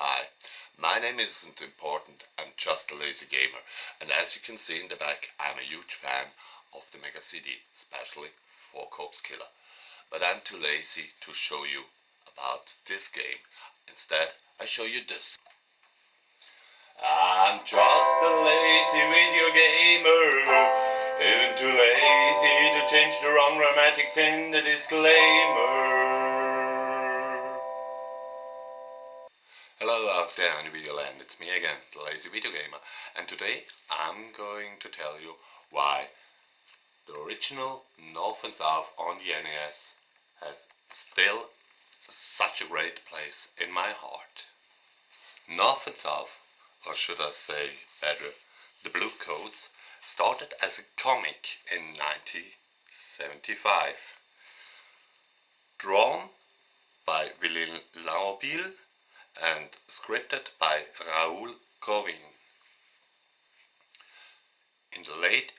Hi, my name isn't important, I'm just a lazy gamer, and as you can see in the back, I'm a huge fan of the Mega CD, especially for Corpse Killer. But I'm too lazy to show you about this game. Instead, I show you this. I'm just a lazy video gamer, even too lazy to change the wrong grammatics in the disclaimer. Hello out there in video land, it's me again, the Lazy Video Gamer, and today I'm going to tell you why the original North and South on the NES has still such a great place in my heart. North and South, or should I say better, the Blue Coats, started as a comic in 1975, drawn by Willy Laurville and scripted by Raoul Govin. In the late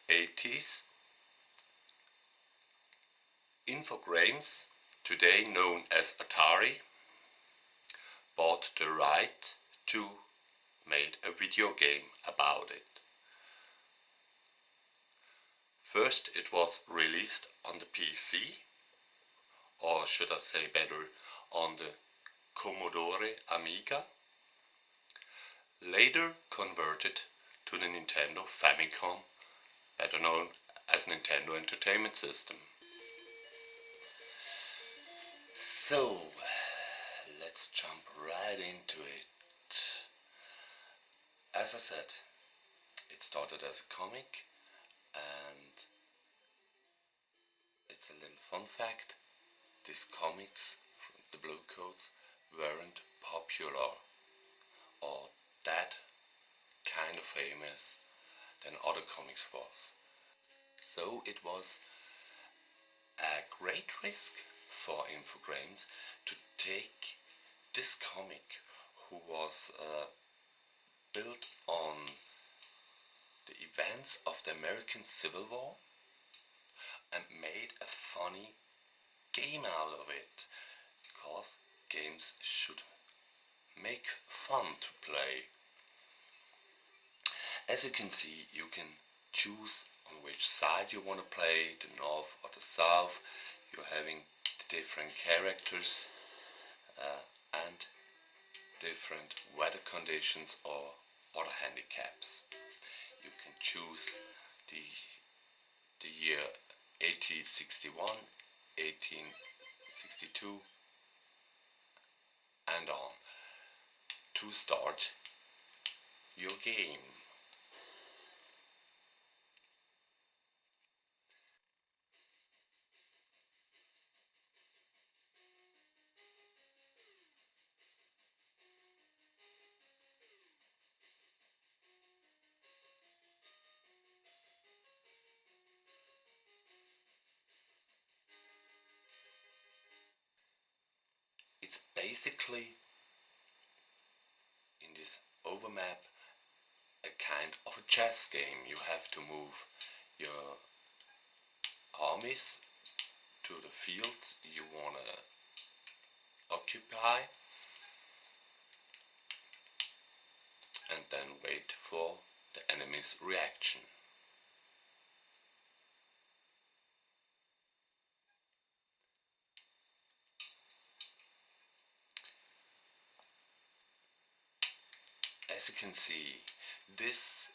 80s, Infogrames, today known as Atari, bought the right to make a video game about it. First it was released on the PC, or should I say better, on the Commodore Amiga, later converted to the Nintendo Famicom, better known as Nintendo Entertainment System. So, let's jump right into it. As I said, it started as a comic, and it's a little fun fact, these comics from the Blue Coats weren't popular or that kind of famous than other comics was. So it was a great risk for Infogrames to take this comic, who was built on the events of the American Civil War, and made a funny game out of it, because games should make fun to play. As you can see, you can choose on which side you want to play, the north or the south. You're having the different characters and different weather conditions or other handicaps. You can choose the year 1861, 1862 and on to start your game. It's basically, in this overmap, a kind of a chess game. You have to move your armies to the fields you want to occupy, and then wait for the enemy's reaction. As you can see, this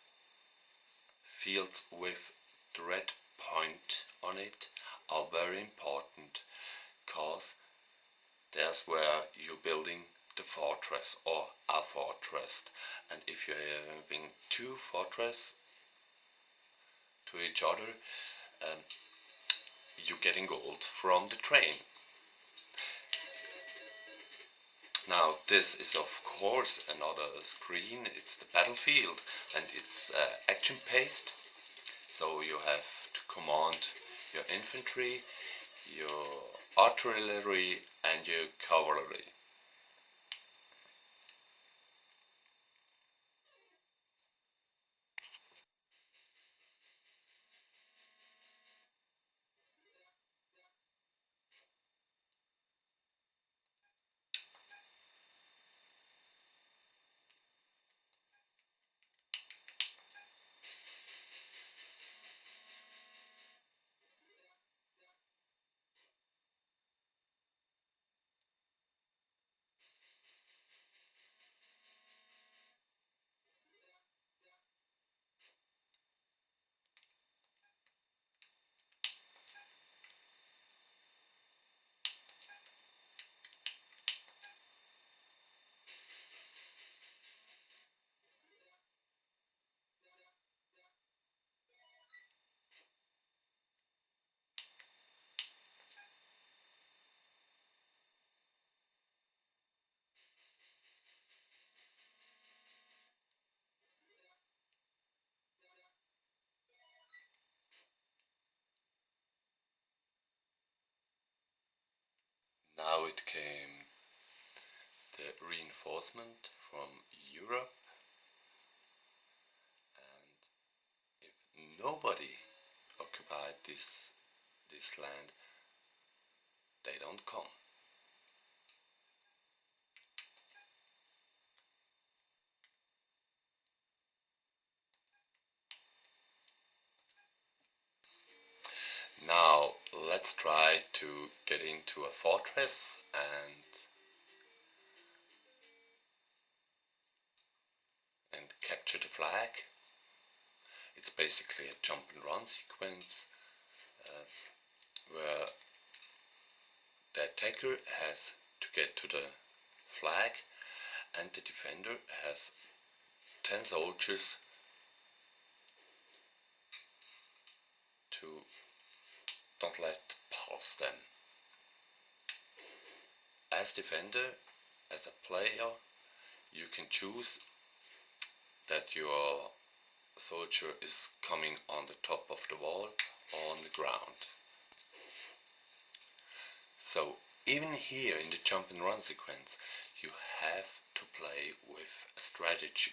fields with the red point on it are very important, because there's where you're building the fortress or a fortress, and if you're having two fortresses to each other, you're getting gold from the train. Now this is of course another screen, it's the battlefield, and it's action paced, so you have to command your infantry, your artillery and your cavalry. now it came the reinforcement from Europe, and if nobody occupied this land, they don't come. Now let's try to get into a fortress and capture the flag. It's basically a jump and run sequence where the attacker has to get to the flag and the defender has 10 soldiers to don't let pass them. As defender, as a player, you can choose that your soldier is coming on the top of the wall or on the ground. So even here in the jump and run sequence, you have to play with strategy.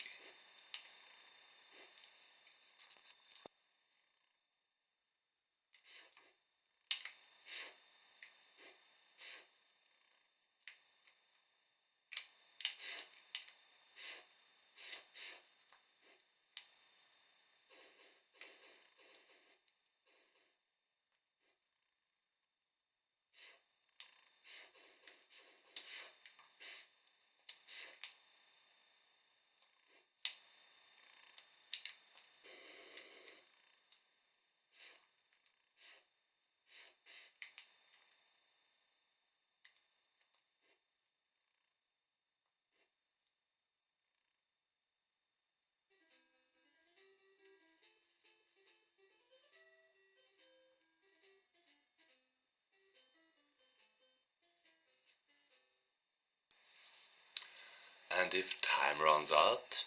And if time runs out,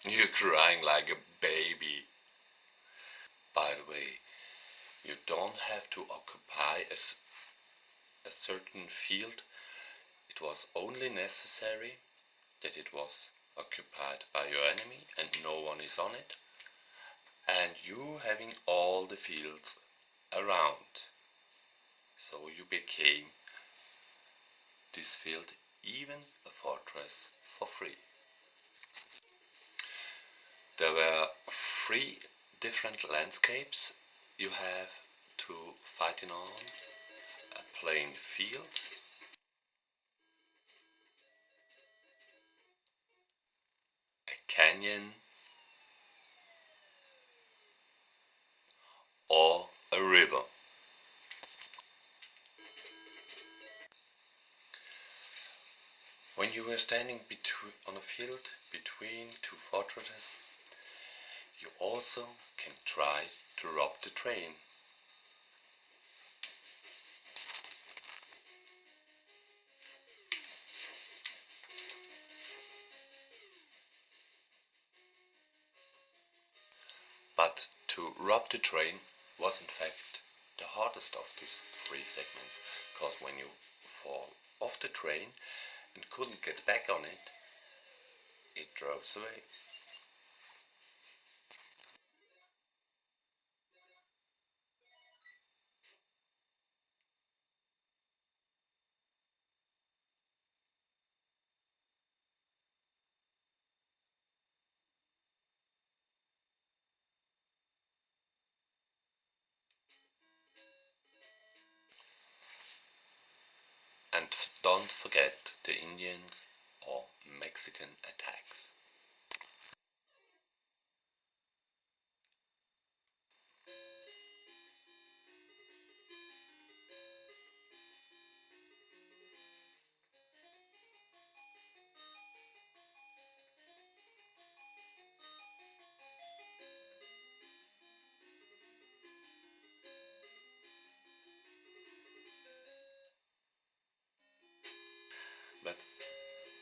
you're crying like a baby. By the way, you don't have to occupy a certain field. It was only necessary that it was occupied by your enemy and no one is on it, and you having all the fields around. So you became this field, even a fortress, for free. There were 3 different landscapes you have to fight in on: a plain field, a canyon, or a river. When you were standing on a field between 2 fortresses, you also can try to rob the train. But to rob the train was in fact the hardest of these 3 segments, because when you fall off the train and couldn't get back on it, it drove away. And don't forget the Indians or Mexican attacks. But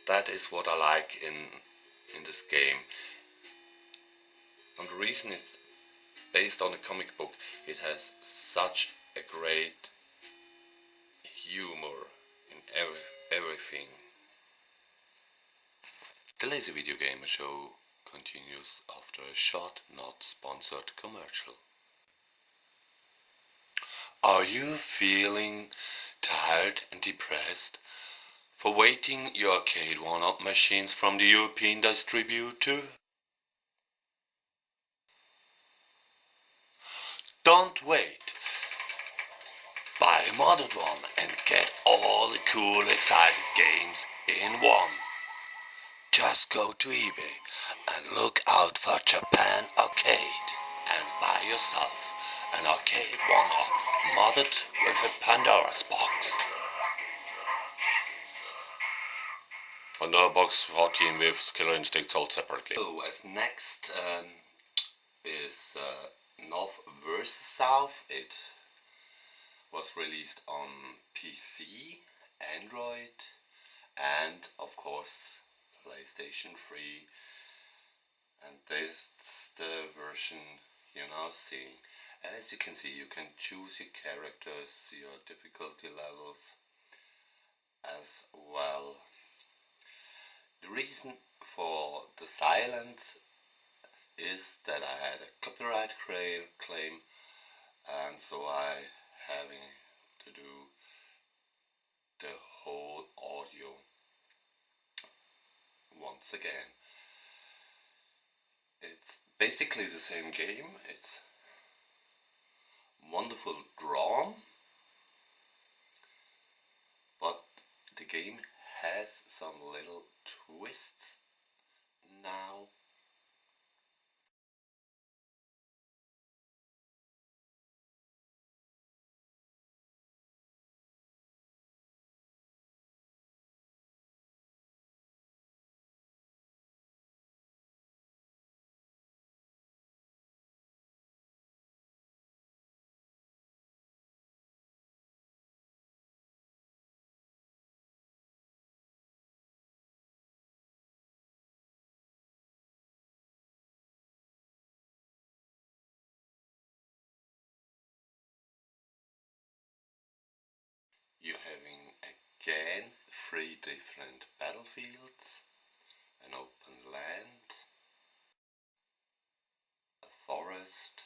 that is what I like in this game. And the reason it's based on a comic book, it has such a great humor in everything. The Lazy Video Gamer Show continues after a short, not sponsored commercial. Are you feeling tired and depressed for waiting your arcade one-up machines from the European distributor? Don't wait. Buy a modded one and get all the cool, exciting games in one. Just go to eBay and look out for Japan Arcade and buy yourself an arcade one-up modded with a Pandora's box. Pandora Box 14 with Killer Instinct sold separately. So as next is North vs. South. It was released on PC, Android, and of course PlayStation 3. And this is the version you're now seeing. As you can see, you can choose your characters, your difficulty levels as well. The reason for the silence is that I had a copyright claim, and so I having to do the whole audio once again. It's basically the same game. It's wonderful drawn, but the game has some little twists now. You're having again 3 different battlefields, an open land, a forest,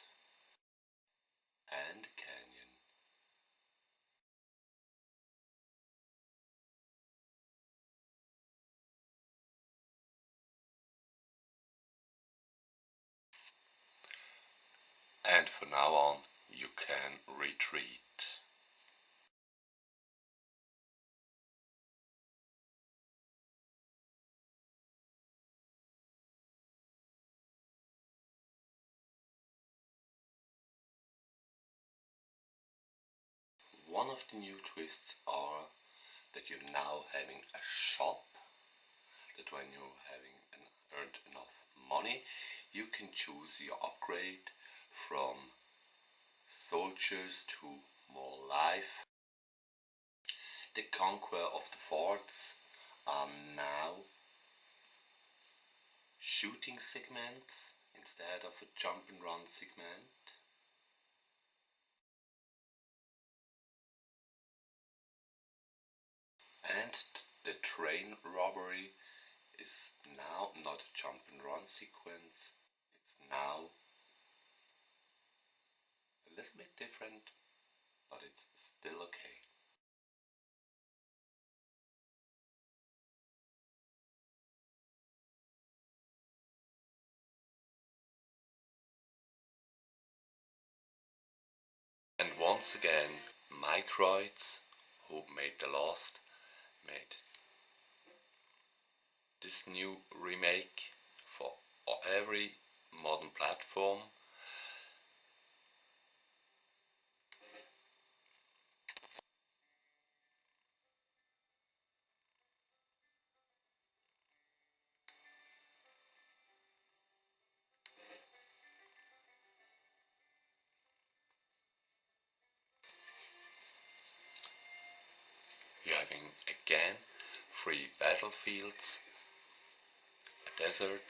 and a canyon. And from now on, you can retreat. One of the new twists are that you're now having a shop, that when you're having earned enough money, you can choose your upgrade from soldiers to more life. The conquer of the forts are now shooting segments instead of a jump and run segment. And the train robbery is now not a jump and run sequence. It's now a little bit different, but it's still okay. And once again, Microids, who made The Lost, made this new remake for every modern platform. You're having again 3 battlefields, a desert,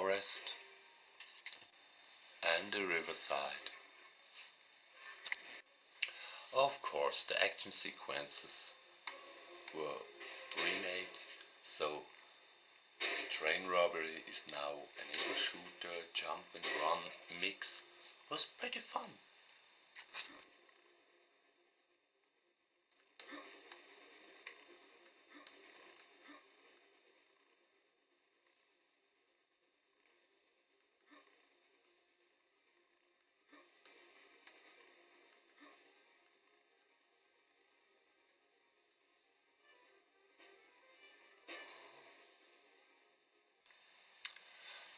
forest and the riverside. Of course, the action sequences were remade, so the train robbery is now an ego shooter, jump and run mix. Was pretty fun.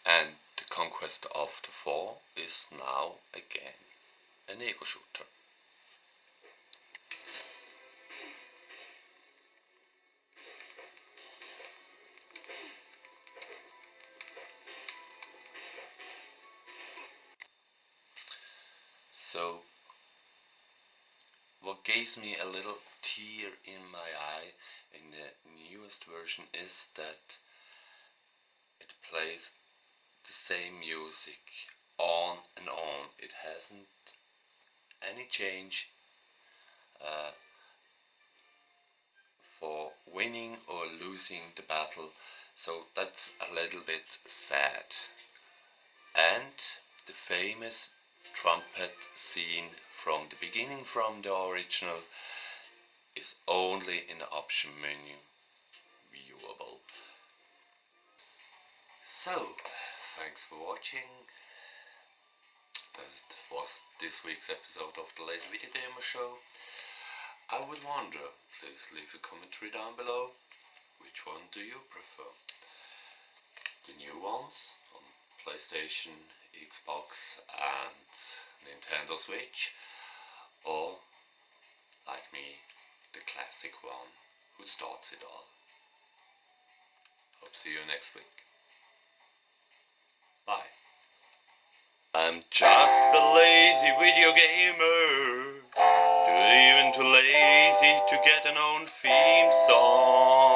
And the Conquest of the Four is now again an ego shooter. So, what gives me a little tear in my eye in the newest version is that it plays the same music on and on. It hasn't any change for winning or losing the battle, so that's a little bit sad. And the famous trumpet scene from the beginning, from the original, is only in the option menu viewable. So, thanks for watching. That was this week's episode of the Lazy Video Gamer Show. I would wonder, please leave a commentary down below. Which one do you prefer? The new ones on PlayStation, Xbox and Nintendo Switch, or like me, the classic one who starts it all. Hope to see you next week. Bye. I'm just a lazy video gamer, even too lazy to get an own theme song.